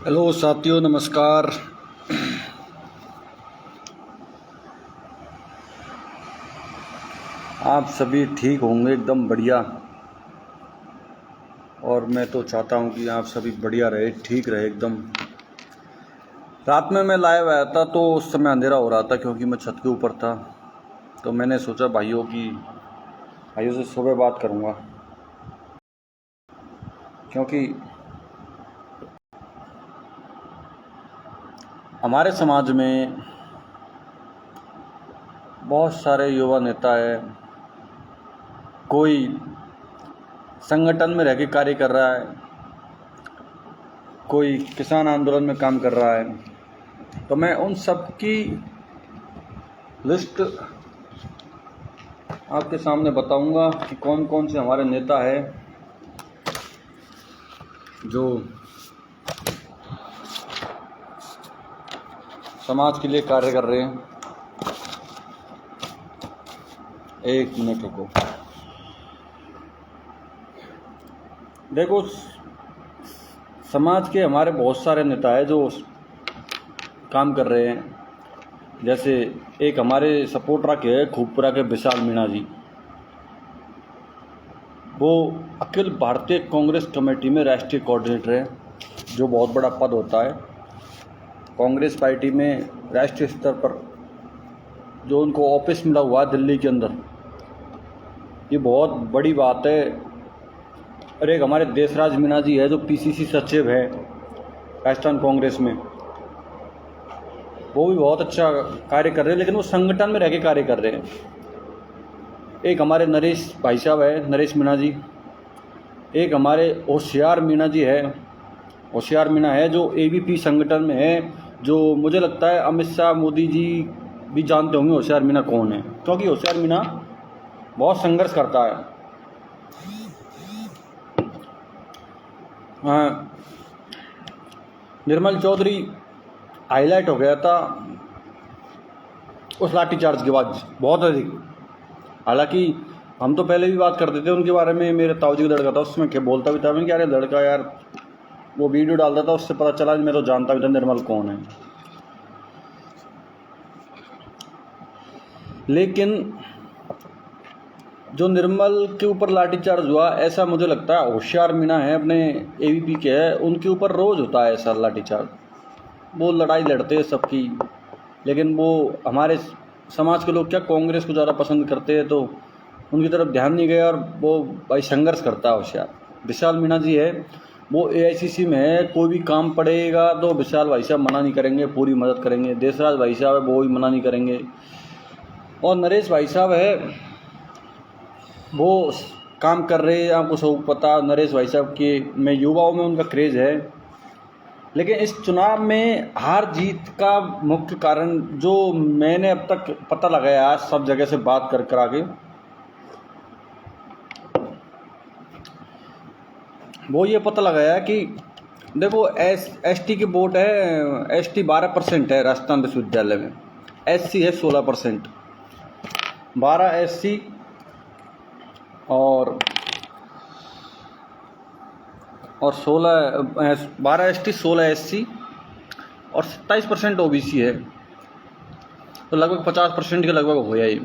Hello साथियों, नमस्कार। आप सभी ठीक होंगे, एकदम बढ़िया। और मैं तो चाहता हूं कि आप सभी बढ़िया रहे, ठीक रहे एकदम। रात में मैं लाइव आया था तो उस समय अंधेरा हो रहा था क्योंकि मैं छत के ऊपर था। तो मैंने सोचा भाइयों से सुबह बात करूंगा, क्योंकि हमारे समाज में बहुत सारे युवा नेता हैं। कोई संगठन में रह के कार्य कर रहा है, कोई किसान आंदोलन में काम कर रहा है। तो मैं उन सब की लिस्ट आपके सामने बताऊंगा कि कौन कौन से हमारे नेता हैं जो समाज के लिए कार्य कर रहे हैं। एक मिनट रुको। देखो, समाज के हमारे बहुत सारे नेता हैं जो काम कर रहे हैं। जैसे एक हमारे सपोर्टरा के है, खूबपुरा के विशाल मीणा जी। वो अखिल भारतीय कांग्रेस कमेटी में राष्ट्रीय कोऑर्डिनेटर है, जो बहुत बड़ा पद होता है कांग्रेस पार्टी में। राष्ट्रीय स्तर पर जो उनको ऑफिस मिला हुआ है दिल्ली के अंदर, ये बहुत बड़ी बात है। और एक हमारे देशराज मीणा जी है जो पीसीसी सचिव है राजस्थान कांग्रेस में। वो भी बहुत अच्छा कार्य कर रहे हैं, लेकिन वो संगठन में रह के कार्य कर रहे हैं। एक हमारे नरेश भाई साहब है, नरेश मीणा जी। एक हमारे होशियार मीणा जी है, होशियार मीणा है जो एबीपी संगठन में है, जो मुझे लगता है अमित शाह, मोदी जी भी जानते होंगे होशियार मीणा कौन है, क्योंकि होशियार मीणा बहुत संघर्ष करता है। निर्मल चौधरी हाईलाइट हो गया था उस लाठीचार्ज के बाद बहुत अधिक। हालांकि हम तो पहले भी बात करते थे उनके बारे में। मेरे ताऊजी का लड़का था, उसमें क्या बोलता भी था मैं कि यार लड़का, यार वो वीडियो डालता था, उससे पता चला मैं तो जानता भी था निर्मल कौन है। लेकिन जो निर्मल के ऊपर लाठीचार्ज हुआ, ऐसा मुझे लगता है होशियार मीणा है, अपने एबीपी के है, उनके ऊपर रोज़ होता है ऐसा लाठीचार्ज। वो लड़ाई लड़ते हैं सबकी, लेकिन वो हमारे समाज के लोग क्या कांग्रेस को ज़्यादा पसंद करते हैं, तो उनकी तरफ ध्यान नहीं गया। और वो भाई संघर्ष करता है होशियार। विशाल मीणा जी है, वो एआईसीसी में है। कोई भी काम पड़ेगा तो विशाल भाई साहब मना नहीं करेंगे, पूरी मदद करेंगे। देशराज भाई साहब है, वो भी मना नहीं करेंगे। और नरेश भाई साहब है, वो काम कर रहे हैं, आपको सब पता। नरेश भाई साहब के में युवाओं में उनका क्रेज़ है। लेकिन इस चुनाव में हार जीत का मुख्य कारण जो मैंने अब तक पता लगाया सब जगह से बात कर आगे, वो ये पता लगाया कि देखो एसटी की वोट है। एसटी 12% है राजस्थान विश्वविद्यालय में, एससी है 16%। 12 एससी और 12 एसटी, 16 एससी और 27% ओबीसी है। तो लगभग 50% के लगभग हो जाए,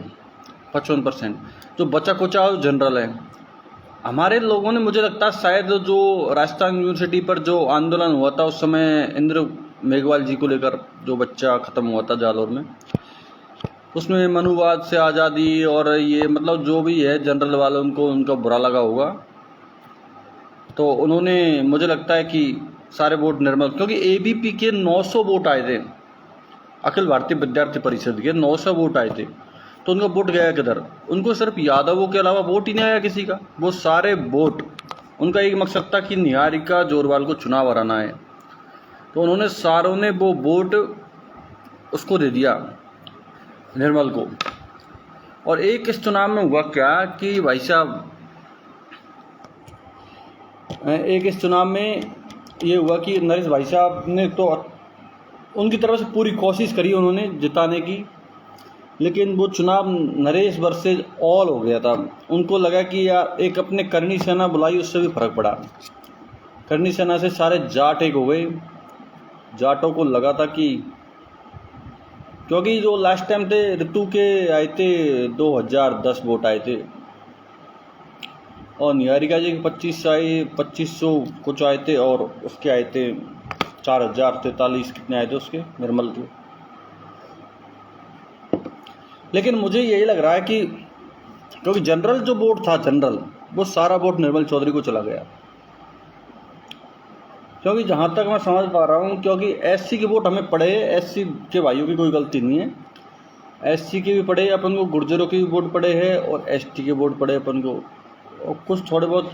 55%। जो बचा कुचा जनरल है। हमारे लोगों ने, मुझे लगता है शायद जो राजस्थान यूनिवर्सिटी पर जो आंदोलन हुआ था उस समय इंद्र मेघवाल जी को लेकर, जो बच्चा ख़त्म हुआ था जालौर में, उसमें मनुवाद से आज़ादी और ये मतलब जो भी है जनरल वाले, उनको उनका बुरा लगा होगा। तो उन्होंने, मुझे लगता है कि सारे वोट निर्मल, क्योंकि एबीपी के 900 वोट आए थे, अखिल भारतीय विद्यार्थी परिषद के 900 वोट आए थे। तो उनका वोट गया किधर? उनको सिर्फ यादवों के अलावा वोट ही नहीं आया किसी का। वो सारे वोट, उनका एक मकसद था कि निहारिका जोरवाल को चुनाव हराना है। तो उन्होंने सारों ने वो वोट उसको दे दिया, निर्मल को। और एक इस चुनाव में हुआ क्या कि भाई साहब, एक इस चुनाव में ये हुआ कि नरेश भाई साहब ने तो उनकी तरफ से पूरी कोशिश करी उन्होंने जिताने की, लेकिन वो चुनाव नरेश वर्सेज ऑल हो गया था। उनको लगा कि यार एक अपने करनी सेना बुलाई, उससे भी फर्क पड़ा। करनी सेना से सारे जाट एक हो गए, जाटों को लगा था कि, क्योंकि जो लास्ट टाइम थे ऋतु के आए थे 2010 वोट आए थे, और निहारिका जी के 2500 कुछ आए थे, और उसके आए थे 4043 कितने आए थे उसके, निर्मल के। लेकिन मुझे यही लग रहा है कि क्योंकि जनरल जो वोट था, जनरल वो सारा वोट निर्मल चौधरी को चला गया, क्योंकि जहाँ तक मैं समझ पा रहा हूँ, क्योंकि एससी के वोट हमें पड़े, एससी के भाइयों की कोई गलती नहीं है, एससी के भी पड़े अपन को, गुर्जरों के भी वोट पड़े हैं, और एसटी के वोट पड़े अपन को, और कुछ थोड़े बहुत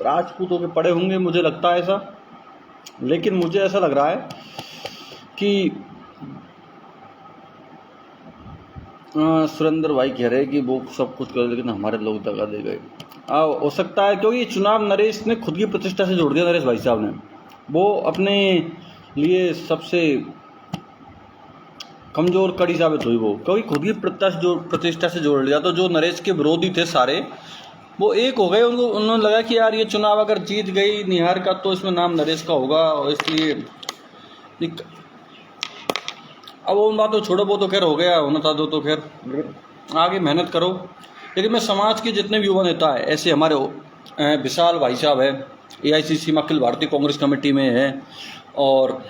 राजपूतों के पड़े होंगे, मुझे लगता है ऐसा। लेकिन मुझे ऐसा लग रहा है कि सुरेंद्र भाई कह रहे हैं कि वो सब कुछ कर, लेकिन हमारे लोग दगा दे गए। हो सकता है, क्योंकि ये चुनाव नरेश ने खुद की प्रतिष्ठा से जोड़ दिया। नरेश भाई साहब ने वो अपने लिए सबसे कमज़ोर कड़ी साबित हुई वो, क्योंकि खुद की प्रतिष्ठा से जोड़ लिया। तो जो नरेश के विरोधी थे सारे, वो एक हो गए। उनको उन्होंने लगा कि यार ये चुनाव अगर जीत गई निहार का तो इसमें नाम नरेश का होगा, और इसलिए अब उन बातों छोड़ो, वो तो खैर हो गया, होना था तो खैर आगे मेहनत करो। लेकिन मैं समाज के जितने भी युवा नेता है, ऐसे हमारे विशाल भाई साहब है, AICC अखिल भारतीय कांग्रेस कमेटी में है, और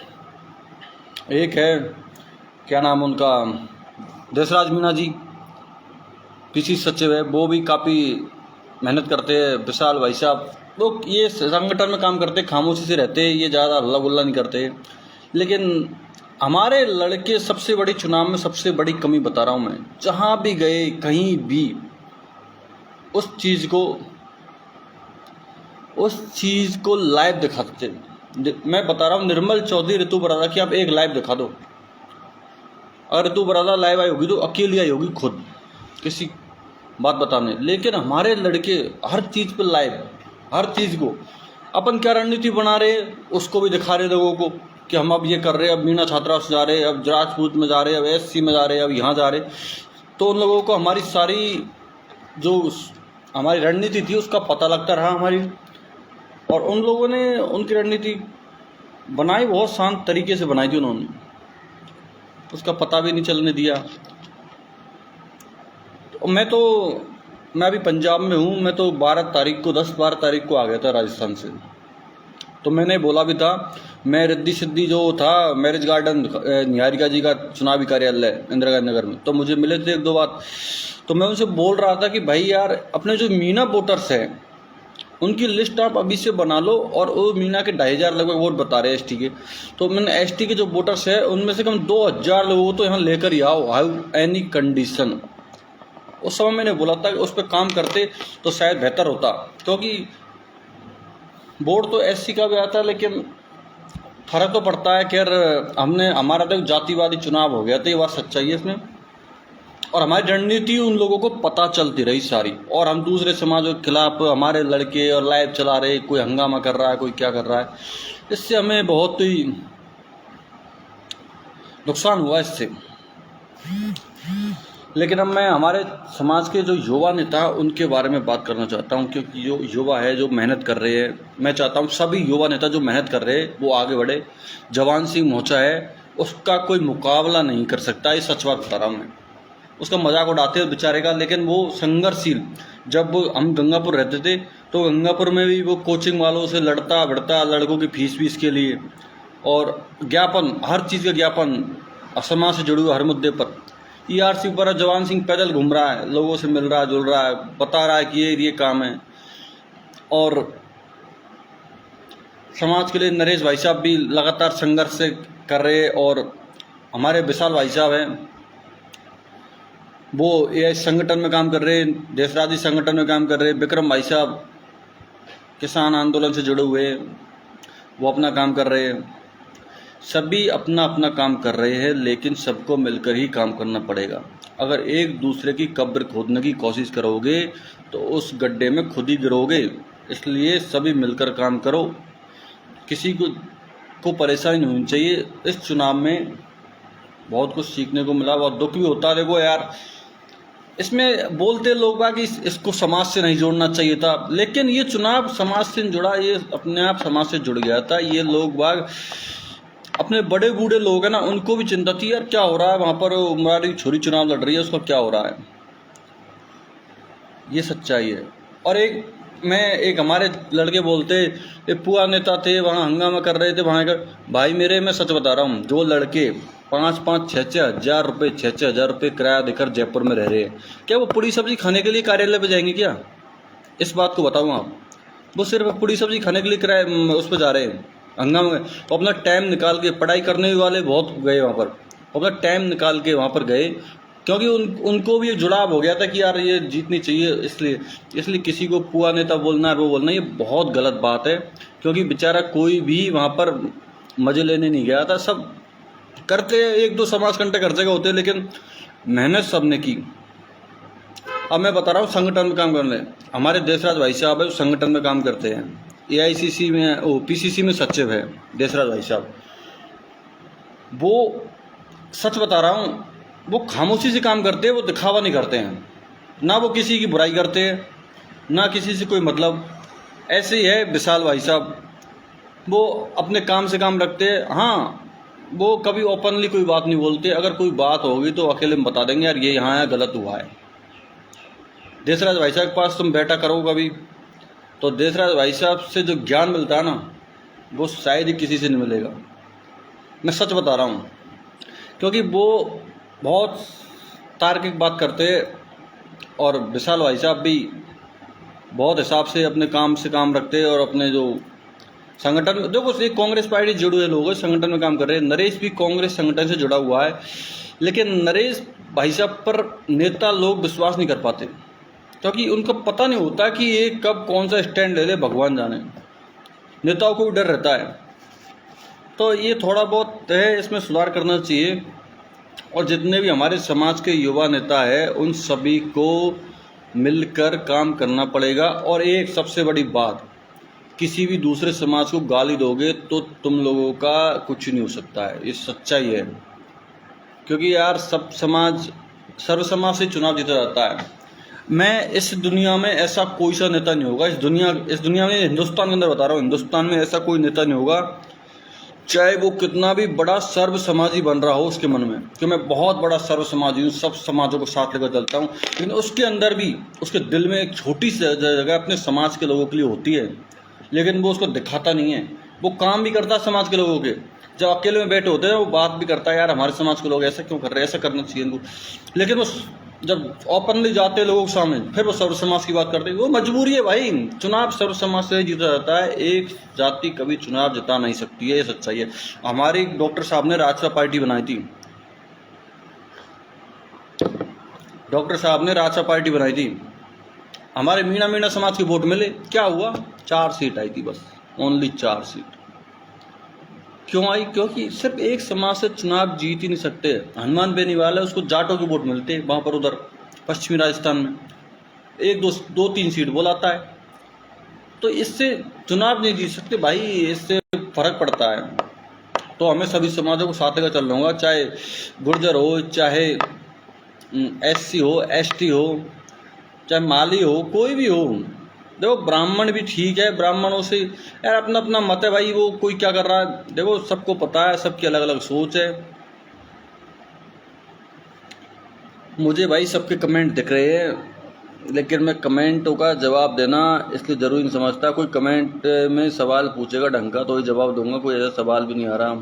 एक है क्या नाम उनका, देशराज मीणा जी PC सचिव है, वो भी काफ़ी मेहनत करते हैं। विशाल भाई साहब वो ये संगठन में काम करते, खामोशी से रहते, ये ज़्यादा हल्ला गुल्ला नहीं करते। लेकिन हमारे लड़के सबसे बड़ी चुनाव में सबसे बड़ी कमी बता रहा हूँ मैं, जहाँ भी गए कहीं भी उस चीज़ को लाइव दिखाते। मैं बता रहा हूँ, निर्मल चौधरी, ऋतु बरादा की आप एक लाइव दिखा दो। अगर ऋतु बरादा लाइव आई होगी तो अकेली आई होगी खुद, किसी बात बताने। लेकिन हमारे लड़के हर चीज़ पर लाइव, हर चीज़ को अपन क्या रणनीति बना रहे उसको भी दिखा रहे लोगों को कि हम अब ये कर रहे हैं, अब मीणा छात्रावास जा रहे हैं, अब राजपूत में जा रहे हैं, अब SC में जा रहे हैं, अब यहाँ जा रहे। तो उन लोगों को हमारी सारी जो हमारी रणनीति थी उसका पता लगता रहा हमारी, और उन लोगों ने उनकी रणनीति बनाई, बहुत शांत तरीके से बनाई थी उन्होंने, उसका पता भी नहीं चलने दिया। तो मैं अभी पंजाब में हूँ, मैं तो 10-12 तारीख को आ गया था राजस्थान से। तो मैंने बोला भी था, मैं रिद्धि सिद्धि जो था मैरिज गार्डन निहारिका जी का चुनावी कार्यालय इंदिरा गांधी नगर में, तो मुझे मिले थे 1-2 बात। तो मैं उनसे बोल रहा था कि भाई यार, अपने जो मीना वोटर्स हैं उनकी लिस्ट आप अभी से बना लो, और वो मीना के 2500 लगभग वोट बता रहे हैं ST के। तो मैंने ST के जो वोटर्स हैं उनमें से कम 2000 लोगों को तो यहाँ लेकर ही आओ, हाउ एनी कंडीशन। उस समय मैंने बोला था कि उस पर काम करते तो शायद बेहतर होता, क्योंकि वोट तो SC का भी आता है, लेकिन फर्क तो पड़ता है। खैर हमारा तो जातिवादी चुनाव हो गया था, ये बात सच्चाई है इसमें, और हमारी रणनीति उन लोगों को पता चलती रही सारी, और हम दूसरे समाजों के खिलाफ हमारे लड़के और लाइव चला रहे, कोई हंगामा कर रहा है, कोई क्या कर रहा है, इससे हमें बहुत ही नुकसान हुआ इससे। लेकिन अब मैं हमारे समाज के जो युवा नेता हैं उनके बारे में बात करना चाहता हूं, क्योंकि जो युवा है जो मेहनत कर रहे हैं, मैं चाहता हूं सभी युवा नेता जो मेहनत कर रहे हैं वो आगे बढ़े। जवान सिंह मोचा है, उसका कोई मुकाबला नहीं कर सकता, ये सच बात बता रहा हूँ मैं। उसका मजाक उड़ाते हैं बेचारे का, लेकिन वो संघर्षशील। जब हम गंगापुर रहते थे तो गंगापुर में भी वो कोचिंग वालों से लड़ता भिड़ता, लड़कों की फीस के लिए, और ज्ञापन, हर चीज़ का ज्ञापन, समाज से जुड़े हुए हर मुद्दे पर। ERC पर जवान सिंह पैदल घूम रहा है, लोगों से मिल रहा है, जुड़ रहा है, बता रहा है कि ये काम है। और समाज के लिए नरेश भाई साहब भी लगातार संघर्ष से कर रहे हैं, और हमारे विशाल भाई साहब हैं वो AI संगठन में काम कर रहे हैं, देशराजी संगठन में काम कर रहे हैं। विक्रम भाई साहब किसान आंदोलन से जुड़े हुए हैं, वो अपना काम कर रहे हैं। सभी अपना अपना काम कर रहे हैं, लेकिन सबको मिलकर ही काम करना पड़ेगा। अगर एक दूसरे की कब्र खोदने की कोशिश करोगे तो उस गड्ढे में खुद ही गिरोगे। इसलिए सभी मिलकर काम करो, किसी को परेशानी नहीं होनी चाहिए। इस चुनाव में बहुत कुछ सीखने को मिला, बहुत दुख भी होता है। देखो यार, इसमें बोलते लोग बाग इसको समाज से नहीं जोड़ना चाहिए था, लेकिन ये चुनाव समाज से जुड़ा, ये अपने आप समाज से जुड़ गया था। ये लोग बाग अपने बड़े बूढ़े लोग हैं ना, उनको भी चिंता थी यार क्या हो रहा है वहाँ पर, हमारी छोरी चुनाव लड़ रही है, उसका क्या हो रहा है। ये सच्चाई है। और एक हमारे लड़के बोलते, एक पुआ नेता थे वहाँ हंगामा कर रहे थे वहाँ का। भाई मेरे, मैं सच बता रहा हूँ, जो लड़के 5-5, 6-6 हज़ार रुपये, 6-6 हज़ार रुपये किराया देकर जयपुर में रह रहे हैं, क्या वो पूड़ी सब्जी खाने के लिए कार्यालय पे जाएंगे क्या? इस बात को बताऊँ आप, वो सिर्फ पूड़ी सब्जी खाने के लिए किराए उस पर जा रहे हैं हंगामा में। वो अपना टाइम निकाल के, पढ़ाई करने वाले बहुत गए वहाँ पर, अपना टाइम निकाल के वहाँ पर गए, क्योंकि उनको भी जुड़ाव हो गया था कि यार ये जीतनी चाहिए। इसलिए किसी को पुआ नेता बोलना है, वो बोलना, ये बहुत गलत बात है। क्योंकि बेचारा कोई भी वहाँ पर मज़े लेने नहीं गया था। सब करते, 1-2 समाज कंटक हर जगह होते, लेकिन मेहनत सब ने की। अब मैं बता रहा हूँ, संगठन में काम करने, हमारे देशराज भाई साहब है, संगठन में काम करते हैं, AICC में, PCC में सचिव है देशराज भाई साहब। वो सच बता रहा हूँ, वो खामोशी से काम करते हैं, वो दिखावा नहीं करते हैं, ना वो किसी की बुराई करते हैं, ना किसी से कोई मतलब। ऐसे ही है विशाल भाई साहब, वो अपने काम से काम रखते हैं। हाँ, वो कभी ओपनली कोई बात नहीं बोलते, अगर कोई बात होगी तो अकेले में बता देंगे यार ये यहाँ है, गलत हुआ है। देशराज भाई साहब के पास तुम बैठा करो कभी, तो देशराज भाई साहब से जो ज्ञान मिलता है ना, वो शायद ही किसी से नहीं मिलेगा। मैं सच बता रहा हूँ, क्योंकि वो बहुत तार्किक बात करते हैं। और विशाल भाई साहब भी बहुत हिसाब से अपने काम से काम रखते हैं, और अपने जो संगठन में, देखो एक कांग्रेस पार्टी जुड़े हुए लोग हैं, संगठन में काम कर रहे हैं। नरेश भी कांग्रेस संगठन से जुड़ा हुआ है, लेकिन नरेश भाई साहब पर नेता लोग विश्वास नहीं कर पाते, क्योंकि उनको पता नहीं होता कि ये कब कौन सा स्टैंड ले ले, भगवान जाने। नेताओं को भी डर रहता है, तो ये थोड़ा बहुत है, इसमें सुधार करना चाहिए। और जितने भी हमारे समाज के युवा नेता हैं, उन सभी को मिलकर काम करना पड़ेगा। और एक सबसे बड़ी बात, किसी भी दूसरे समाज को गाली दोगे तो तुम लोगों का कुछ नहीं हो सकता है, ये सच्चाई है। क्योंकि यार सब समाज, सर्व समाज से चुनाव जीता जाता है। मैं इस दुनिया में ऐसा कोई सा नेता नहीं होगा, इस दुनिया में, हिंदुस्तान के अंदर बता रहा हूँ, हिंदुस्तान में ऐसा कोई नेता नहीं होगा, चाहे वो कितना भी बड़ा सर्व समाजी बन रहा हो उसके मन में, कि मैं बहुत बड़ा सर्व समाजी हूँ, सब समाजों को साथ लेकर चलता हूँ, लेकिन उसके अंदर भी, उसके दिल में एक छोटी सी जगह अपने समाज के लोगों के लिए होती है, लेकिन वो उसको दिखाता नहीं है। वो काम भी करता है समाज के लोगों के, जब अकेले में बैठे होते हैं वो बात भी करता है, यार हमारे समाज के लोग ऐसा क्यों कर रहे हैं, ऐसा करना चाहिए इनको। लेकिन वो जब ओपनली जाते हैं लोगों के सामने, फिर वो सर्व समाज की बात करते हैं। वो मजबूरी है भाई, चुनाव सर्व समाज से जीता जाता है, एक जाति कभी चुनाव जिता नहीं सकती है, ये सच्चाई है। हमारे डॉक्टर साहब ने राजसा पार्टी बनाई थी, डॉक्टर साहब ने राजसा पार्टी बनाई थी, हमारे मीणा समाज के वोट मिले, क्या हुआ, 4 सीट आई थी बस, ओनली 4 सीट। क्यों आई? क्योंकि सिर्फ एक समाज से चुनाव जीत ही नहीं सकते। हनुमान बेनीवाल है, उसको जाटों के वोट मिलते हैं वहाँ पर, उधर पश्चिमी राजस्थान में 1-2-3 सीट बोलाता है, तो इससे चुनाव नहीं जीत सकते भाई, इससे फर्क पड़ता है। तो हमें सभी समाजों को साथ लेकर चलना होगा, चाहे गुर्जर हो, चाहे SC हो, ST हो, चाहे माली हो, कोई भी हो। देखो ब्राह्मण भी ठीक है, ब्राह्मणों से यार अपना अपना मत है भाई, वो कोई क्या कर रहा है देखो सबको पता है, सबकी अलग अलग सोच है। मुझे भाई सबके कमेंट दिख रहे हैं, लेकिन मैं कमेंटों का जवाब देना इसलिए ज़रूरी नहीं समझता। कोई कमेंट में सवाल पूछेगा ढंग का तो ही जवाब दूंगा, कोई ऐसा सवाल भी नहीं आ रहा।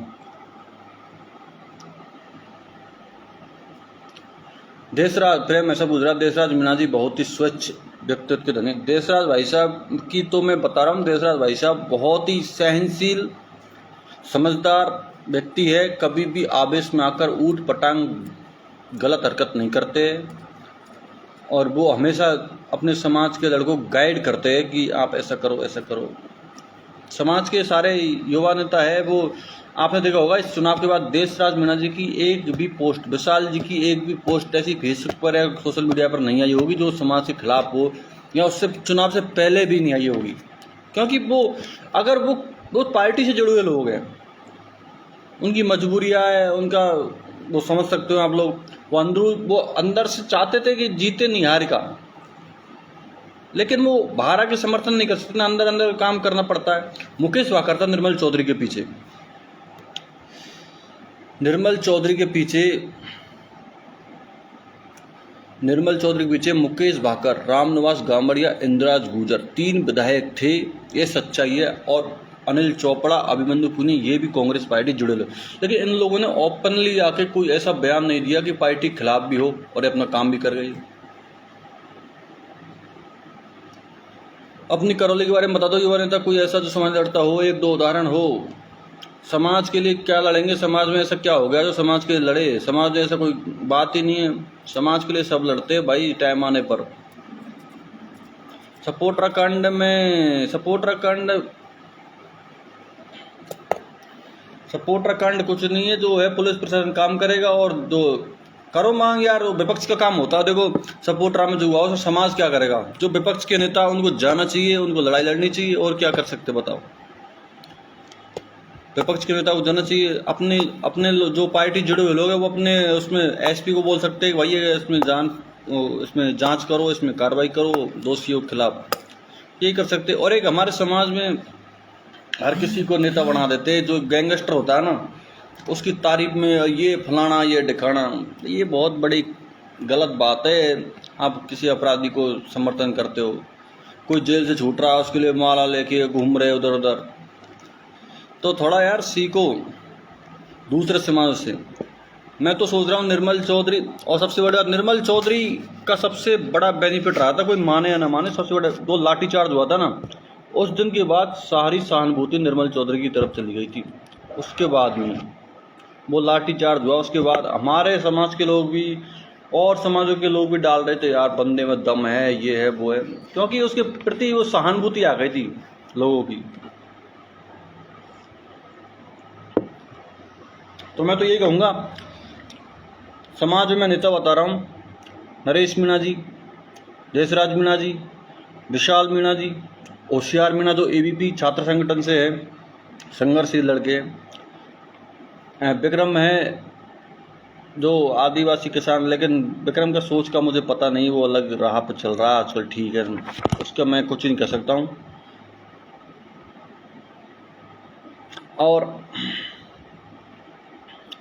देशराज प्रेम ऐसा पूछ रहा, देशराज मीणा जी बहुत ही स्वच्छ व्यक्तित्व के धनी। देशराज भाई साहब की तो मैं बता रहा हूँ, देशराज भाई साहब बहुत ही सहनशील, समझदार व्यक्ति है, कभी भी आवेश में आकर ऊट पटांग गलत हरकत नहीं करते, और वो हमेशा अपने समाज के लड़कों को गाइड करते हैं कि आप ऐसा करो ऐसा करो। समाज के सारे युवा नेता है वो, आपने देखा होगा इस चुनाव के बाद देशराज मीणा जी की एक भी पोस्ट, विशाल जी की एक भी पोस्ट ऐसी फेसबुक पर या सोशल मीडिया पर नहीं आई होगी जो समाज के खिलाफ हो, या उससे चुनाव से पहले भी नहीं आई होगी। क्योंकि वो अगर वो पार्टी से जुड़े हुए लोग हैं, उनकी मजबूरियाँ है, उनका वो समझ सकते हो आप लोग, वो अंदर से चाहते थे कि जीते नहीं हार का, लेकिन वो बाहर आके समर्थन नहीं कर सकते ना, अंदर अंदर काम करना पड़ता है। मुकेश हुआ करता निर्मल चौधरी के पीछे, निर्मल चौधरी के पीछे मुकेश भाकर, रामनिवास गामड़िया, इंदिराज गुर्जर 3 विधायक थे, ये सच्चाई है। और अनिल चोपड़ा, अभिमन्यु पुनी, ये भी कांग्रेस पार्टी जुड़े हुए। लेकिन इन लोगों ने ओपनली आके कोई ऐसा बयान नहीं दिया कि पार्टी खिलाफ भी हो और अपना काम भी कर गई। अपनी करौली के बारे में बता दो, युवा नेता कोई ऐसा जो समाज लड़ता हो, 1-2 उदाहरण हो। समाज के लिए क्या लड़ेंगे? समाज में ऐसा क्या हो गया जो समाज के लिए लड़े? समाज में ऐसा कोई बात ही नहीं है। समाज के लिए सब लड़ते हैं भाई, टाइम आने पर। सपोर्टर कांड कुछ नहीं है, जो है पुलिस प्रशासन काम करेगा। और जो करो मांग यार, विपक्ष का काम होता है। देखो सपोर्टर में जो हुआ उसमें समाज क्या करेगा? जो विपक्ष के नेता उनको जाना चाहिए, उनको लड़ाई लड़नी चाहिए, और क्या कर सकते बताओ? विपक्ष के नेता को जाना चाहिए। अपने जो पार्टी जुड़े हुए लोग हैं वो अपने उसमें एसपी को बोल सकते हैं कि भाई इसमें जांच करो, इसमें कार्रवाई करो दोषियों के खिलाफ, ये कर सकते। और एक हमारे समाज में हर किसी को नेता बना देते, जो गैंगस्टर होता है ना, उसकी तारीफ में ये फलाना ये ढिकाना, ये बहुत बड़ी गलत बात है। आप किसी अपराधी को समर्थन करते हो, कोई जेल से छूट रहा है उसके लिए माला लेके घूम रहे उधर उधर, तो थोड़ा यार सीखो दूसरे समाज से। मैं तो सोच रहा हूँ निर्मल चौधरी, और सबसे बड़ी बात, निर्मल चौधरी का सबसे बड़ा बेनिफिट रहा था, कोई माने या ना माने, सबसे बड़ा वो लाठीचार्ज हुआ था ना, उस दिन के बाद सारी सहानुभूति निर्मल चौधरी की तरफ चली गई थी। उसके बाद में वो लाठीचार्ज हुआ, उसके बाद हमारे समाज के लोग भी और समाजों के लोग भी डाल रहे थे यार बंदे में दम है, ये है वो है, क्योंकि उसके प्रति वो सहानुभूति आ गई थी लोगों की। तो मैं तो यही कहूँगा, समाज में नेता बता रहा हूँ, नरेश मीणा जी, देशराज मीणा जी, विशाल मीणा जी, होशियार मीणा जो एबीपी छात्र संगठन से है, संघर्षशील लड़के। विक्रम है जो आदिवासी किसान, लेकिन विक्रम का सोच का मुझे पता नहीं, वो अलग राह पर चल रहा है आजकल, ठीक है, उसका मैं कुछ नहीं कह सकता हूँ। और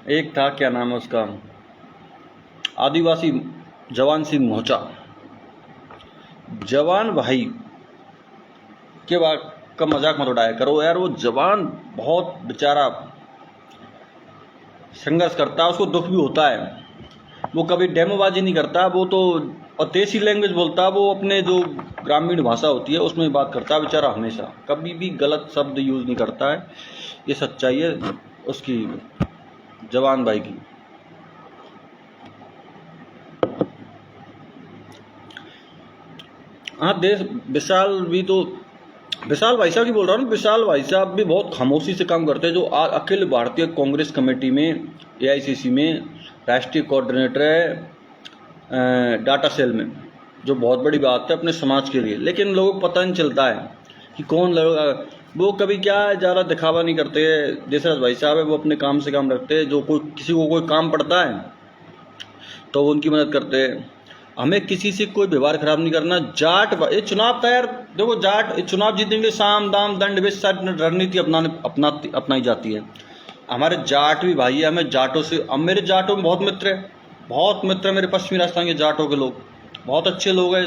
एक था, क्या नाम है उसका, आदिवासी जवान सिंह मोचा, जवान भाई के बाद का मजाक मत उड़ाया करो यार। वो जवान बहुत बेचारा संघर्ष करता है, उसको दुख भी होता है, वो कभी डेमोबाजी नहीं करता, वो तो अतेशी लैंग्वेज बोलता है, वो अपने जो ग्रामीण भाषा होती है उसमें बात करता है बेचारा, हमेशा कभी भी गलत शब्द यूज़ नहीं करता है। ये सच्चाई है उसकी, जवान भाई की। हाँ, देश विशाल भी, तो विशाल भाई साहब की बोल रहा हूँ, विशाल भाई साहब भी बहुत खामोशी से काम करते हैं, जो अखिल भारतीय कांग्रेस कमेटी में एआईसीसी में राष्ट्रीय कोऑर्डिनेटर है, डाटा सेल में, जो बहुत बड़ी बात है अपने समाज के लिए। लेकिन लोगों को पता नहीं चलता है कि कौन लोग, वो कभी क्या ज़्यादा दिखावा नहीं करते। देशराज भाई साहब है, वो अपने काम से काम रखते हैं, जो किसी को कोई काम पड़ता है तो वो उनकी मदद करते हैं। हमें किसी से कोई व्यवहार खराब नहीं करना। जाट, ये चुनाव तैयार, देखो जाट चुनाव जीतने के लिए साम दाम दंड वे सारी रणनीति अपनाई जाती है। हमारे जाट भी भाई है, हमें जाटों से, अब मेरे जाटों में बहुत मित्र है, बहुत मित्र है मेरे पश्चिमी राजस्थान के जाटों के लोग, बहुत अच्छे लोग हैं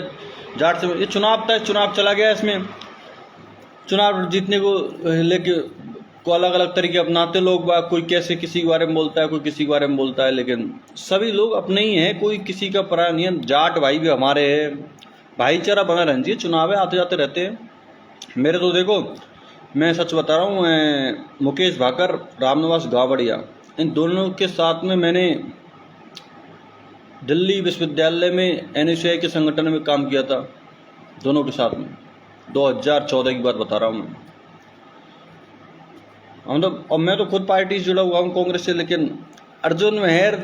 जाट से। ये चुनाव तय, चुनाव चला गया, इसमें चुनाव जीतने को लेके को अलग अलग तरीके अपनाते लोग, कोई कैसे किसी के बारे में बोलता है, कोई किसी के बारे में बोलता है, लेकिन सभी लोग अपने ही हैं, कोई किसी का पराया नहीं है। जाट भाई भी हमारे हैं, भाईचारा बना रहना चाहिए। चुनाव है, आते जाते रहते हैं। मेरे तो देखो, मैं सच बता रहा हूँ, मुकेश भाकर, रामनिवास गावड़िया, इन दोनों के साथ में मैंने दिल्ली विश्वविद्यालय में NSUI के संगठन में काम किया था, दोनों के साथ में, 2014 की बात बता रहा हूँ मैं। हम तो, और मैं तो खुद पार्टी से जुड़ा हुआ हूँ कांग्रेस से, लेकिन अर्जुन मेहर,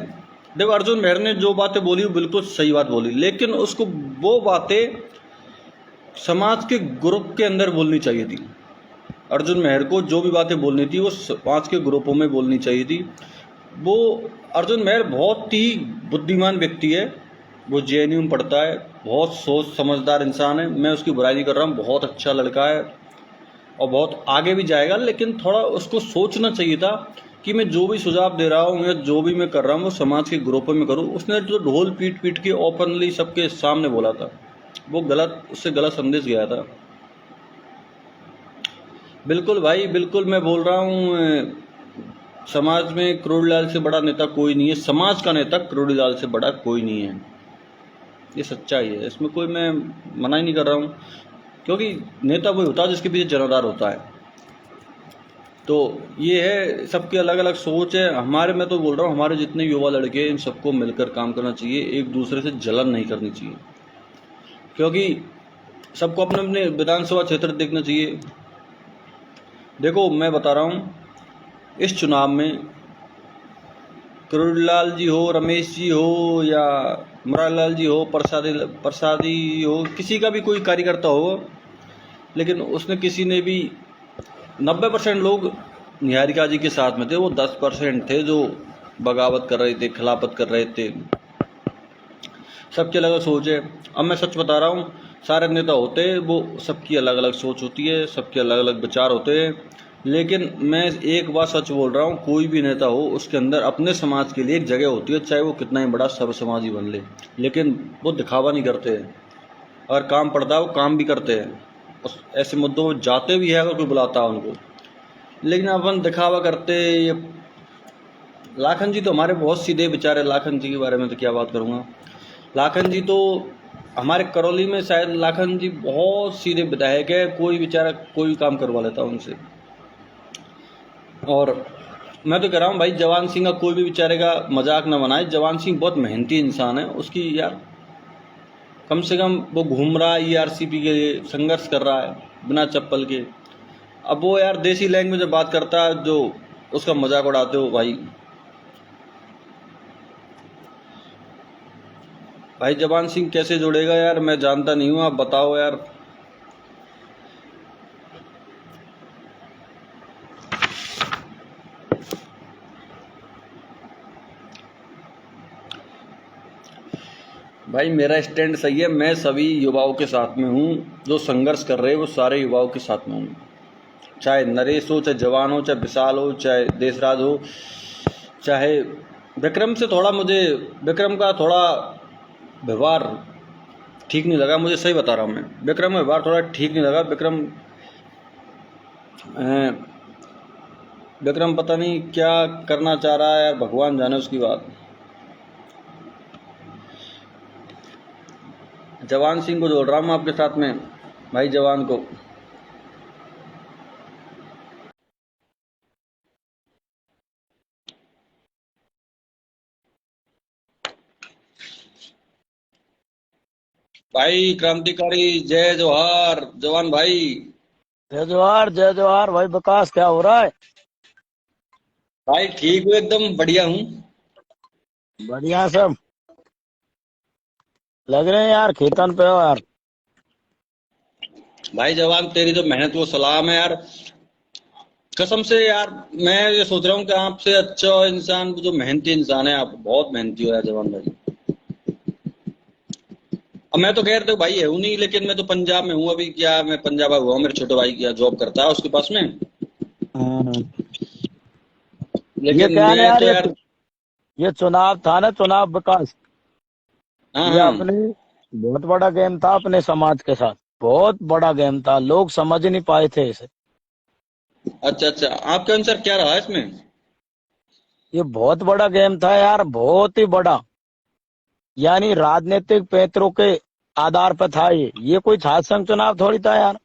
देखो अर्जुन मेहर ने जो बातें बोली वो बिल्कुल सही बात बोली, लेकिन उसको वो बातें समाज के ग्रुप के अंदर बोलनी चाहिए थी। अर्जुन मेहर को जो भी बातें बोलनी थी वो समाज के ग्रुपों में बोलनी चाहिए थी। वो अर्जुन मेहर बहुत ही बुद्धिमान व्यक्ति है, वो JNU में पढ़ता है, बहुत सोच समझदार इंसान है, मैं उसकी बुराई नहीं कर रहा हूँ, बहुत अच्छा लड़का है। और बहुत आगे भी जाएगा, लेकिन थोड़ा उसको सोचना चाहिए था कि मैं जो भी सुझाव दे रहा हूँ या जो भी मैं कर रहा हूँ वो समाज के ग्रुपों में करूँ। उसने जो ढोल पीट पीट के ओपनली सबके सामने बोला था, वो गलत, उससे गलत संदेश गया था। बिल्कुल भाई, बिल्कुल मैं बोल रहा हूँ, समाज में करोड़ीलाल से बड़ा नेता कोई नहीं है। समाज का नेता करोड़ीलाल से बड़ा कोई नहीं है, ये सच्चाई है, इसमें कोई मैं मना ही नहीं कर रहा हूँ, क्योंकि नेता वही होता है जिसके पीछे जनाधार होता है। तो ये है, सबकी अलग अलग सोच है। हमारे, मैं तो बोल रहा हूँ, हमारे जितने युवा लड़के इन सबको मिलकर काम करना चाहिए, एक दूसरे से जलन नहीं करनी चाहिए, क्योंकि सबको अपने अपने विधानसभा क्षेत्र देखना चाहिए। देखो मैं बता रहा हूँ, इस चुनाव में करोड़ीलाल जी हो, रमेश जी हो, या मुरारीलाल जी हो, प्रसादी हो, किसी का भी कोई कार्यकर्ता हो, लेकिन उसने किसी ने भी 90% लोग निहारिका जी के साथ में थे। वो 10% थे जो बगावत कर रहे थे, खिलाफत कर रहे थे। सबकी अलग अलग सोच है। अब मैं सच बता रहा हूँ, सारे नेता होते हैं, वो सबकी अलग अलग सोच होती है, सबके अलग अलग विचार होते हैं, लेकिन मैं एक बात सच बोल रहा हूँ, कोई भी नेता हो उसके अंदर अपने समाज के लिए एक जगह होती है, चाहे वो कितना ही बड़ा सर्व समाजी बन ले, लेकिन वो दिखावा नहीं करते हैं। अगर काम पड़ता है वो काम भी करते हैं, ऐसे मुद्दों पर जाते भी है अगर कोई बुलाता है उनको, लेकिन अपन दिखावा करते। ये लाखन जी तो हमारे बहुत सीधे विचार है। लाखन जी के बारे में तो क्या बात करूँगा। लाखन जी तो हमारे करौली में शायद लाखन जी बहुत सीधे विधायक है, कोई बेचारा कोई काम करवा लेता उनसे। और मैं तो कह रहा हूँ भाई, जवान सिंह का कोई भी बेचारे का मजाक ना बनाए। जवान सिंह बहुत मेहनती इंसान है, उसकी यार कम से कम वो घूम रहा है ERCP के लिए, संघर्ष कर रहा है बिना चप्पल के। अब वो यार देसी लैंग्वेज में बात करता है, जो उसका मजाक उड़ाते हो भाई। भाई जवान सिंह कैसे जुड़ेगा यार, मैं जानता नहीं हूँ, आप बताओ यार। भाई मेरा स्टैंड सही है, मैं सभी युवाओं के साथ में हूँ, जो संघर्ष कर रहे हैं वो सारे युवाओं के साथ में हूँ, चाहे नरेश हो, चाहे जवान हो, चाहे विशाल हो, चाहे देशराज हो, चाहे विक्रम से थोड़ा मुझे, विक्रम का थोड़ा व्यवहार ठीक नहीं लगा मुझे, सही बता रहा हूँ मैं, विक्रम का व्यवहार थोड़ा ठीक नहीं लगा। विक्रम पता नहीं क्या करना चाह रहा है यार, भगवान जाने उसकी बात। जवान सिंह को जोड़ रहा हूँ आपके साथ में, भाई जवान को। भाई क्रांतिकारी जय जोहार जवान भाई। जय जोहार भाई। विकास क्या हो रहा है? भाई ठीक हूँ, एकदम बढ़िया हूँ। बढ़िया सब लग रहे हैं यार, खेतन पे हो यार। भाई जवान तेरी तो मेहनत को सलाम है यार, कसम से यार। मैं ये सोच रहा हूँ कि आपसे अच्छा इंसान जो मेहनती इंसान है, आप बहुत मेहनती हो यार जवान भाई। अब मैं तो खैर तो भाई है हूँ नहीं, लेकिन मैं तो पंजाब में हूँ अभी। क्या मैं पंजाब हुआ हूँ, मेरे छोटे भाई क्या जॉब करता है उसके पास में, हम्म। ये लेकिन क्या है ना मैं यार, तो यार। ये चुनाव था ना, चुनाव विकास, हाँ ये हाँ। अपनी बहुत बड़ा गेम था अपने समाज के साथ। बहुत बड़ा गेम था, लोग समझ नहीं पाए थे इसे। अच्छा अच्छा, आपके अनुसार क्या रहा इसमें? ये बहुत बड़ा गेम था यार, बहुत ही बड़ा। यानी राजनीतिक पैंतरों के आधार पर था ये कोई छात्र संघ चुनाव थोड़ी था यार।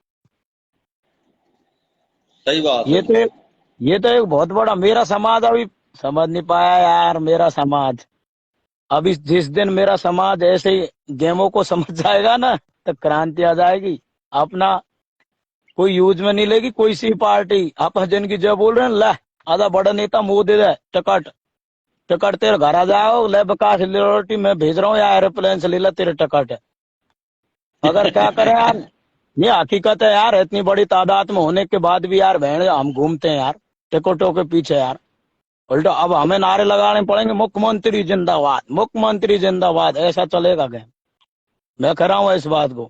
सही बात है। ये तो एक ये तो एक बहुत बड़ा, मेरा समाज अभी समझ नहीं पाया यार। मेरा समाज अभी, जिस दिन मेरा समाज ऐसे ही गेमों को समझ जाएगा ना, तो क्रांति आ जाएगी। अपना कोई यूज में नहीं लेगी कोई सी पार्टी। आप जिनकी जय बोल रहे हैं, ले आधा बड़ा नेता मुंह दे दे, टिकट टिकट तेरे घर आ जाओ, ले विकास लिबर्टी मैं भेज रहा हूँ, या एरोप्लेन से ले ला तेरे टिकट है। अगर क्या करें यार, ये हकीकत है यार। इतनी बड़ी तादाद में होने के बाद भी यार बहन हम घूमते हैं यार टिकटों के पीछे यार। उल्टा अब हमें नारे लगाने पड़ेंगे, मुख्यमंत्री जिंदाबाद, मुख्यमंत्री जिंदाबाद। ऐसा चलेगा क्या? मैं कह रहा हूँ इस बात को।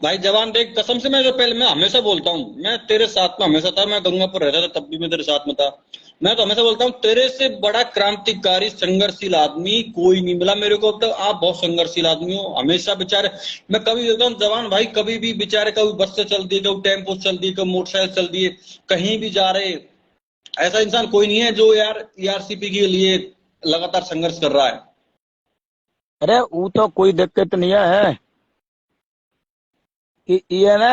भाई जवान देख, कसम से मैं जो पहले, मैं हमेशा बोलता हूँ, मैं तेरे साथ में हमेशा था, मैं गंगापुर रहता था तब भी मैं तेरे साथ में था। मैं तो हमेशा बोलता हूँ, तेरे से बड़ा क्रांतिकारी संघर्षशील आदमी कोई नहीं मिला मेरे को अब तक। आप बहुत संघर्षशील आदमी हो हमेशा बेचारे। मैं कभी देखता हूँ जवान भाई, कभी भी बेचारे, कभी बस से चल दिए, कभी टेम्पो से चल दिए, कभी मोटरसाइकिल चल दिए, कहीं भी जा रहे। ऐसा इंसान कोई नहीं है जो यार ईआरसीपी के लिए लगातार संघर्ष कर रहा है। अरे वो तो कोई दिक्कत नहीं है कि ये ना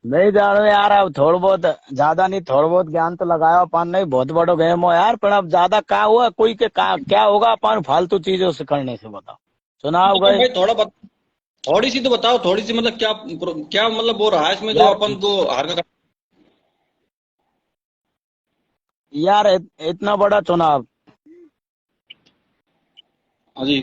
नहीं जानो यार, अब थोड़ा बहुत, ज्यादा नहीं, थोड़ा बहुत ज्ञान तो लगाया अपन, नहीं बहुत बड़ो गेम हो यार, पर अब ज्यादा क्या हुआ, कोई के क्या होगा अपन फालतू चीजों से करने से, बताओ। चुनाव तो गए भाई थोड़ी सी तो बताओ, थोड़ी सी मतलब क्या, क्या मतलब वो रहा है इसमें जो यार, अपन को हार का। यार इतना बड़ा चुनाव, हाँ जी।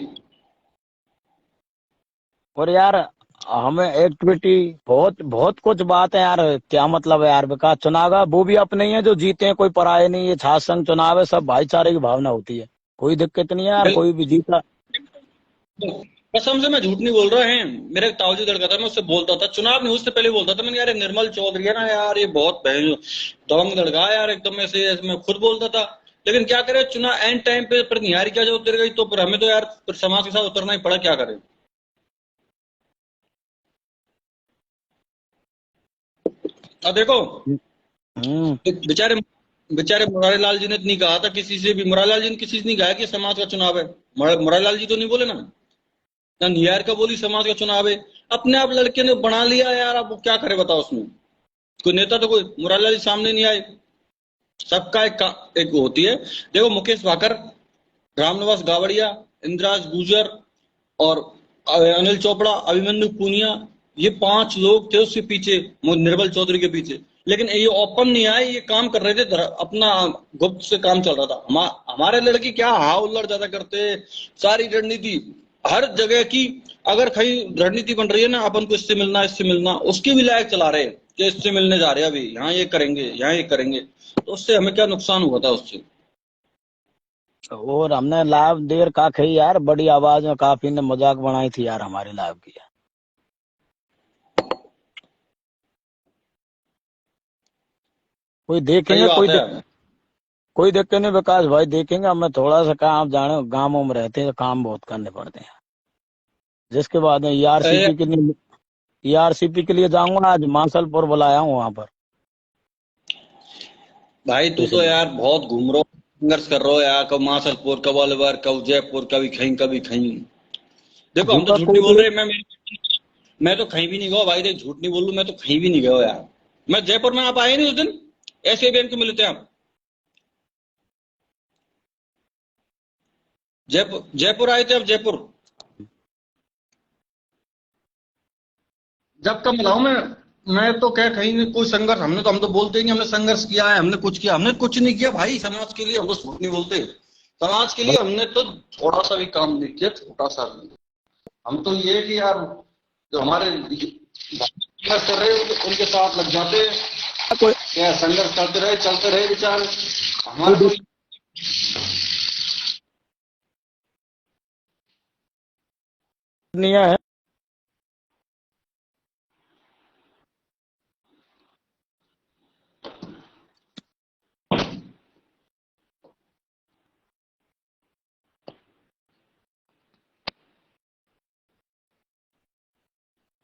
और यार हमें एक्टिविटी, बहुत बहुत कुछ बात है यार, क्या मतलब है यार, विकास चुनाव है, वो भी अपने ही है जो जीते हैं, कोई पराये नहीं है, छात्र संघ चुनाव है, सब भाईचारे की भावना होती है, कोई दिक्कत नहीं है यार, कोई भी जीता। कसम से मैं झूठ नहीं बोल रहा है। मेरा एक ताऊ जी लड़का था, मैं उससे बोलता था, चुनाव नहीं उससे पहले बोलता था, मैंने यार ये निर्मल चौधरी है ना यार, ये बहुत दबंग लड़का है यार, एकदम ऐसे मैं खुद बोलता था। लेकिन क्या करे, चुनाव एंड टाइम पे पर निहारी क्या जो उतर गई, तो फिर हमें तो यार फिर समाज के साथ उतरना ही पड़ा, क्या करें। अब देखो, हम्म। बेचारे बेचारे मुरारी लाल जी ने नहीं कहा था किसी से भी, मुरारी लाल जी ने किसी से नहीं कहा कि समाज का चुनाव है। मुरारी लाल जी तो नहीं बोले ना, ना निहार का बोली समाज का चुनाव है। अपने आप लड़के ने बना लिया यार, अब वो क्या करे बताओ उसमें। कोई नेता तो कोई मुरारी लाल जी सामने नहीं आए। सबका एक वो होती है। देखो मुकेश भाकर, रामनिवास गावड़िया, इंद्राज गुर्जर और अनिल चोपड़ा, अभिमन्यु पुनिया, ये 5 लोग थे उसके पीछे, निर्मल चौधरी के पीछे। लेकिन ये ओपन नहीं आए, ये काम कर रहे थे, अपना गुप्त से काम चल रहा था। हमारे लड़के क्या हा उल्लड़ ज्यादा करते, सारी रणनीति हर जगह की। अगर कहीं रणनीति बन रही है ना, अपन को इससे मिलना, इससे मिलना, उसके भी लायक चला रहे हैं कि इससे मिलने जा रहे हैं, अभी यहाँ ये करेंगे, यहाँ ये करेंगे। तो उससे हमें क्या नुकसान हुआ था उससे। और हमने लाइव देर का खई यार, बड़ी आवाज में काफी ने मजाक बनाई थी यार हमारी लाइव की यार। कोई सही देखेंगे, बात है। कोई दिक्कत नहीं विकास भाई, देखेंगे, हमें थोड़ा सा काम, जाने गाँवों में रहते हैं तो काम बहुत करने पड़ते हैं, जिसके बाद में अरे ईआरसीपी के लिए जाऊंगा, आज मानसलपुर बुलाया हूँ वहां पर, भाई तू तो इसलिए। यार बहुत घूम रहा हो, संघर्ष कर रहा हो यार, कब मासलपुर, कब अलवर, कब जयपुर, कभी कहीं कभी कहीं। देखो हम तो दीपक झूठ कोई नहीं बोल भी, रहे, मैं तो कहीं भी नहीं गया भाई, देख झूठ नहीं बोल लूं, मैं तो कहीं भी नहीं गया यार। मैं जयपुर में, आप आए नहीं उस दिन, ऐसे बैंक को मिले थे आप। जयपुर जयपुर आए थे आप, जयपुर जब का मिला हूं मैं तो क्या, कहीं नहीं कोई संघर्ष, हम तो बोलते ही नहीं हमने संघर्ष किया है, हमने कुछ किया, हमने कुछ नहीं किया भाई समाज के लिए, हम तो झूठ नहीं बोलते। समाज के लिए हमने तो थोड़ा सा भी काम नहीं किया, छोटा सा भी। हम तो ये कि यार जो हमारे संघर्ष कर रहे हैं उनके साथ लग जाते, कोई क्या संघर्ष करते रहे, चलते रहे विचार कोई हमारे तो। दिक्कत नहीं है।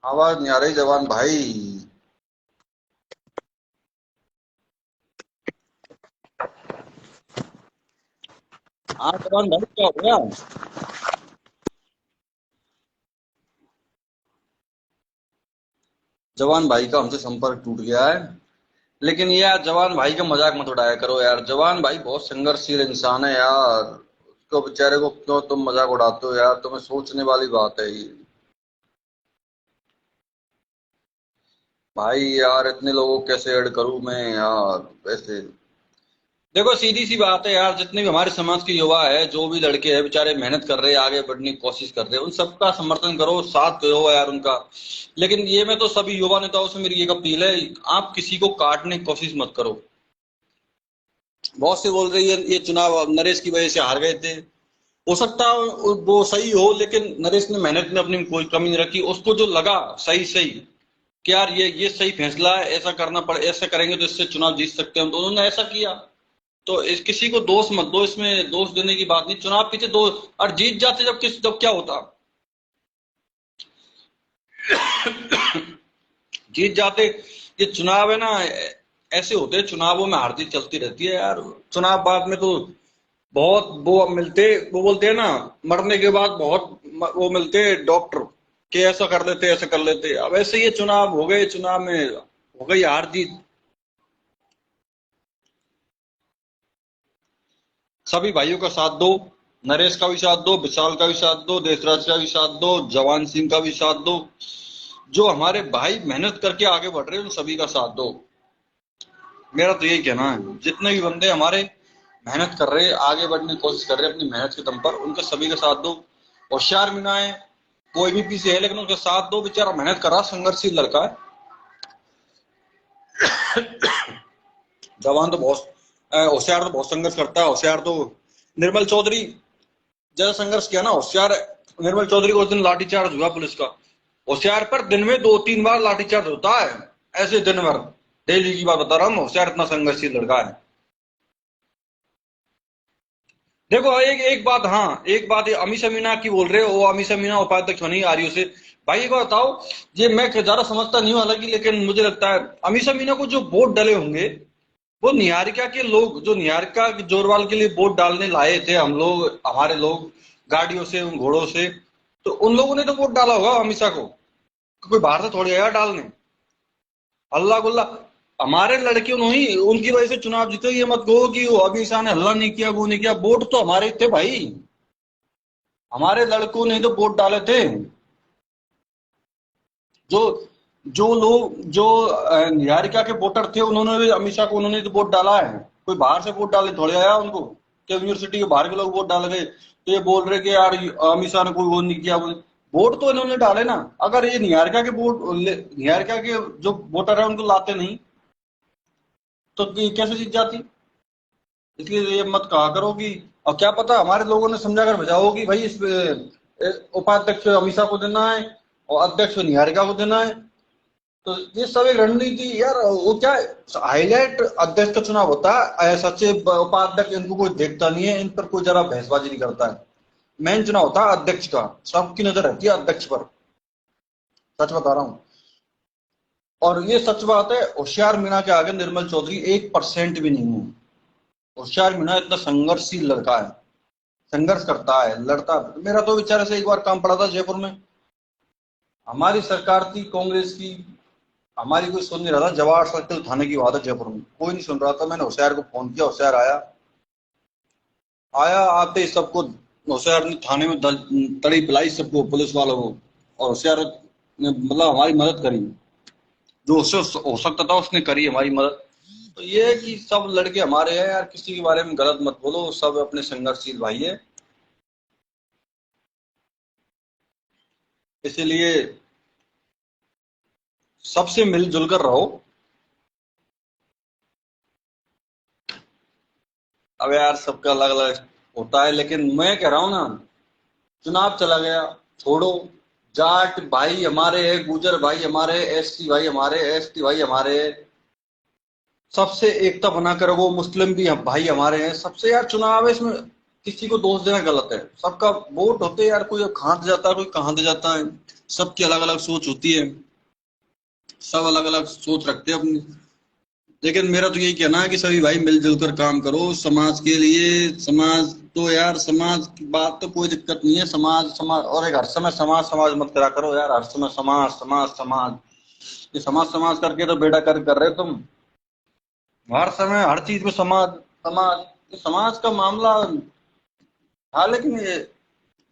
आवाज नहीं आ रही जवान भाई। हाँ जवान भाई, क्या हो गया। जवान भाई का हमसे संपर्क टूट गया है। लेकिन ये यार जवान भाई का मजाक मत उड़ाया करो यार, जवान भाई बहुत संघर्षशील इंसान है यार, उसको बेचारे को क्यों तुम मजाक उड़ाते हो यार, तुम्हें सोचने वाली बात है ये। भाई यार इतने लोगों को कैसे ऐड करूं मैं यार ऐसे। देखो सीधी सी बात है यार, जितने भी हमारे समाज के युवा है, जो भी लड़के हैं बेचारे मेहनत कर रहे हैं, आगे बढ़ने की कोशिश कर रहे हैं, उन सबका समर्थन करो, साथ दो यार उनका। लेकिन ये मैं तो सभी युवा नेताओं से मेरी एक अपील है, आप किसी को काटने की कोशिश मत करो। बहुत से बोल रही है ये चुनाव अब नरेश की वजह से हार गए थे, हो सकता है वो सही हो, लेकिन नरेश ने मेहनत में अपनी कोई कमी नहीं रखी। उसको जो लगा सही सही कि यार ये सही फैसला है, ऐसा करना पड़े, ऐसा करेंगे तो इससे चुनाव जीत सकते हैं, तो उन्होंने ऐसा किया। तो किसी को दोष मत दो, इसमें दोष देने की बात नहीं। चुनाव पीछे दो और जीत जाते जब क्या होता, जीत जाते। ये चुनाव है ना, ऐसे होते हैं, चुनावों में हार जीत चलती रहती है यार। चुनाव बाद में तो बहुत वो मिलते, वो बोलते हैं ना, मरने के बाद बहुत वो मिलते डॉक्टर कि ऐसा कर लेते ऐसा कर लेते। अब ऐसे ये चुनाव हो गए, चुनाव में हो गई हार जीत। सभी भाइयों का साथ दो, नरेश का भी साथ दो, विशाल का भी साथ दो, देशराज का भी साथ दो, जवान सिंह का भी साथ दो। जो हमारे भाई मेहनत करके आगे बढ़ रहे हैं उन सभी का साथ दो। मेरा तो यही कहना है, जितने भी बंदे हमारे मेहनत कर रहे हैं, आगे बढ़ने की कोशिश कर रहे हैं अपनी मेहनत के दम पर, उनका सभी का साथ दो। होशियार मीना है, कोई भी पीछे है, लेकिन उनका साथ दो। बेचारा मेहनत कर रहा, संघर्षशील लड़का है। जवान तो बहुत होशियार, तो बहुत संघर्ष करता है। होशियार तो निर्मल चौधरी ज्यादा संघर्ष किया ना। होशियार निर्मल चौधरी को उस दिन लाठीचार्ज हुआ पुलिस का। होशियार पर दिन में 2-3 बार लाठीचार्ज होता है, ऐसे दिन भर डेली की बात बता रहा हूँ। होशियार इतना संघर्षशील लड़का है। देखो एक एक बात, हाँ एक बात, ये अमीषा मीना की बोल रहे हो, वो अमीषा मीना उपाध्यक्ष बनी आ रही है उसे। भाई एक बात बताओ, ये मैं ज्यादा समझता नहीं हूँ हालांकि, लेकिन मुझे लगता है अमीषा मीना को जो वोट डले होंगे, वो निहारिका के लोग, जो निहारिका जोरवाल के लिए वोट डालने लाए थे हम लोग, हमारे लोग गाड़ियों से, उन घोड़ों से, तो उन लोगों ने तो वोट डाला होगा अमीषा को। कोई बाहर से थोड़ी आया डालने। अल्लाह गुल्ला, हमारे लड़के उन्होंने उनकी वजह से चुनाव जीते। ये मत कहो कि वो अमीषा ने हल्ला नहीं किया, वो नहीं किया। वोट तो हमारे थे भाई, हमारे लड़कों ने तो वोट डाले थे। जो जो लोग, जो निहारिका के वोटर थे, उन्होंने भी अमीषा को, उन्होंने तो वोट डाला है। कोई बाहर से वोट डाले थोड़े आया उनको कि यूनिवर्सिटी के बाहर के लोग वोट डाल गए तो ये बोल रहे कि यार अमीषा ने कोई वो नहीं किया। वोट तो इन्होंने डाले ना। अगर ये निहारिका के वोट, निहारिका के जो वोटर है उनको लाते नहीं तो कैसे जीत जाती। इसलिए ये मत कहा करो कि, और क्या पता हमारे लोगों ने समझा कर भेजा हो कि भाई इस उपाध्यक्ष अमीषा को देना है और अध्यक्ष निहारिका को देना है। तो ये सब एक रणनीति यार। वो क्या हाईलाइट अध्यक्ष का चुनाव होता है, सचिव उपाध्यक्ष इनको कोई देखता नहीं है, इन पर कोई जरा बहसबाजी नहीं करता है। मेन चुनाव होता है अध्यक्ष का, सबकी नजर रहती है अध्यक्ष पर। सच बता रहा हूँ। और ये सच बात है, होशियार मीना के आगे निर्मल चौधरी 1% भी नहीं है। होशियार मीना इतना संघर्षशील लड़का है, संघर्ष करता है, लड़ता। मेरा तो विचार से एक बार काम पड़ा था जयपुर में, हमारी सरकार थी कांग्रेस की, हमारी कोई सुन नहीं रहा था। जवाहर सर्कल थाने की बात है, जयपुर में कोई नहीं सुन रहा था। मैंने होशियार को फोन किया, होशियार आया। आया आते ही सबको होशियार ने थाने में तड़ी पिलाई सबको, पुलिस वालों को। और होशियार ने मतलब हमारी मदद करी, जो उससे हो सकता था उसने करी हमारी मदद। तो ये है कि सब लड़के हमारे हैं यार, किसी के बारे में गलत मत बोलो, सब अपने संघर्षशील भाई है। इसीलिए सबसे मिलजुल कर रहो। अब यार सबका अलग अलग होता है, लेकिन मैं कह रहा हूं ना, चुनाव चला गया, छोड़ो। जाट भाई हमारे है, गुजर भाई हमारे, एसटी भाई हमारे, एसटी भाई हमारे, सबसे एकता बनाकर वो, मुस्लिम भी भाई हमारे हैं सबसे। यार चुनाव है, इसमें किसी को दोष देना गलत है। सबका वोट होते हैं यार, कोई कहाँ से जाता है, कोई कहाँ से जाता है। सबकी अलग अलग सोच होती है, सब अलग अलग सोच रखते हैं अपनी। लेकिन मेरा तो यही कहना है कि सभी भाई मिलजुल कर काम करो समाज के लिए। समाज तो यार, समाज की बात तो कोई दिक्कत नहीं है। समाज समाज, और एक हर समय समाज समाज मत करा करो यार, हर समय समाज समाज समाज। ये समाज समाज करके तो बेड़ा कर रहे हो तुम। हर समय हर चीज में समाज समाज, ये समाज का मामला। हाँ लेकिन ये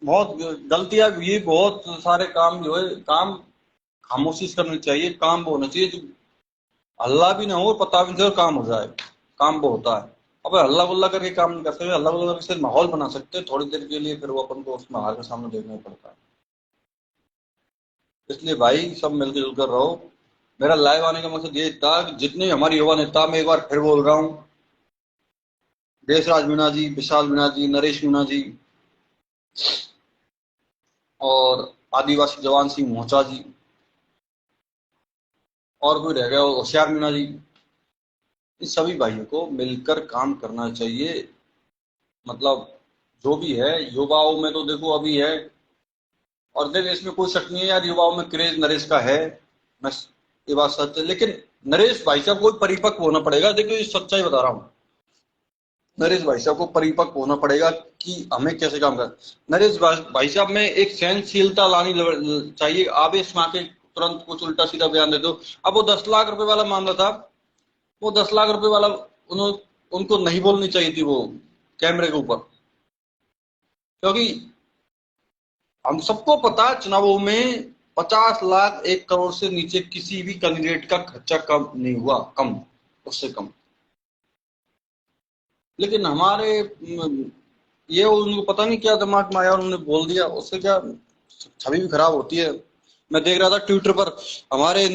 बहुत गलतियां भी, बहुत सारे काम जो है, काम खामोशी से करनी चाहिए। काम वो होना चाहिए जो हल्ला भी ना हो और पता भी नहीं चले, काम हो जाए। काम वो होता है। अब हल्ला गुल्ला करके काम नहीं कर सकते, हल्ला गुल्ला करके सिर्फ माहौल बना सकते हैं थोड़ी देर के लिए, फिर वो अपन को उस माहौल के सामने देखना पड़ता है। इसलिए भाई सब मिलकर जुलकर रहो। मेरा लाइव आने का मकसद ये था कि जितने हमारे युवा नेता, मैं एक बार फिर बोल रहा हूँ, देशराज मीणा जी, विशाल मीणा जी, नरेश मीणा जी, और आदिवासी जवान सिंह मोचा जी, और कोई रह गया होशियार मीणा जी। इन सभी भाइयों को मिलकर काम करना चाहिए। मतलब जो भी है, युवाओं में तो देखो अभी है, और देखो इसमें कोई शक नहीं है यार, युवाओं में क्रेज नरेश का है, मैं ये बात सच है। लेकिन नरेश भाई साहब को परिपक्व होना पड़ेगा। देखो ये सच्चाई बता रहा हूँ, नरेश भाई साहब को परिपक्व होना पड़ेगा कि हमें कैसे काम कर। नरेश भाई साहब में एक सहनशीलता लानी चाहिए। आवेश में आके तुरंत कुछ उल्टा सीधा बयान दे दो। अब वो 10 लाख रुपए वाला मामला था, वो 10 लाख रुपए वाला उनको नहीं बोलनी चाहिए थी वो कैमरे के ऊपर, क्योंकि हम सबको पता है चुनावों में 50 लाख 1 करोड़ से नीचे किसी भी कैंडिडेट का खर्चा कम नहीं हुआ, कम, उससे कम। लेकिन हमारे ये उनको पता नहीं क्या दिमाग में आया, उन्होंने बोल दिया, उससे क्या छवि भी खराब होती है। मैं देख रहा था ट्विटर पर हमारे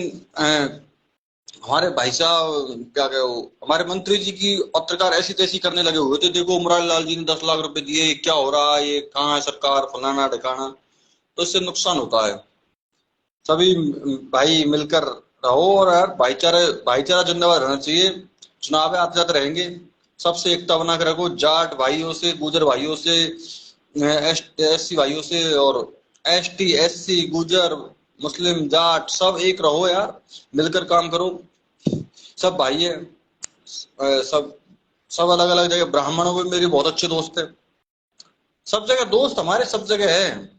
हमारे भाई साहब क्या कहे वो, हमारे मंत्री जी की पत्रकार ऐसी तैसी करने लगे हुए थे, देखो उमरान लाल जी ने 10 लाख रुपए दिए, क्या हो रहा है, ये कहाँ है सरकार, फलाना ढकाना। तो इससे नुकसान होता है। सभी भाई मिलकर रहो, और यार भाईचारा भाईचारा जिंदाबाद रहना चाहिए। चुनाव आते जाते रहेंगे, सबसे एकता बना के रखो, जाट भाइयों से, गुजर भाइयों से, एससी भाइयों से, और एसटी एससी गुजर मुस्लिम जाट सब एक रहो यार, मिलकर काम करो। सब भाई है, सब सब अलग अलग जगह, ब्राह्मणों में मेरे बहुत अच्छे दोस्त है, सब जगह दोस्त हमारे सब जगह है।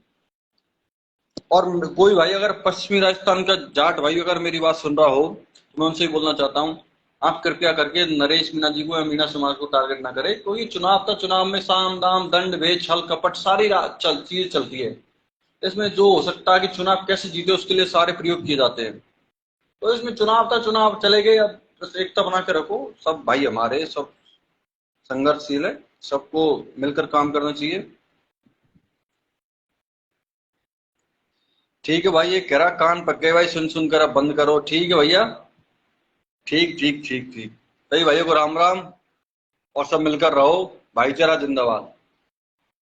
और कोई भाई अगर पश्चिमी राजस्थान का जाट भाई अगर मेरी बात सुन रहा हो, तो मैं उनसे बोलना चाहता हूँ, आप कृपया करके नरेश मीणा जी को या मीणा समाज को टारगेट ना करें, क्योंकि चुनाव था, चुनाव में साम दाम दंड भेद छल कपट सारी चीजें चलती है। इसमें जो हो सकता है कि चुनाव कैसे जीते उसके लिए सारे प्रयोग किए जाते हैं। तो इसमें चुनाव था, चुनाव चले गए, अब बस एकता बना के रखो। सब भाई हमारे, सब संघर्षशील है, सबको मिलकर काम करना चाहिए। ठीक है भाई, ये कह रहा कान पक गए भाई, सुन सुन कर अब बंद करो। ठीक है भैया, ठीक ठीक ठीक ठीक। सही भाइयों को राम राम, और सब मिलकर रहो, भाईचारा जिंदाबाद।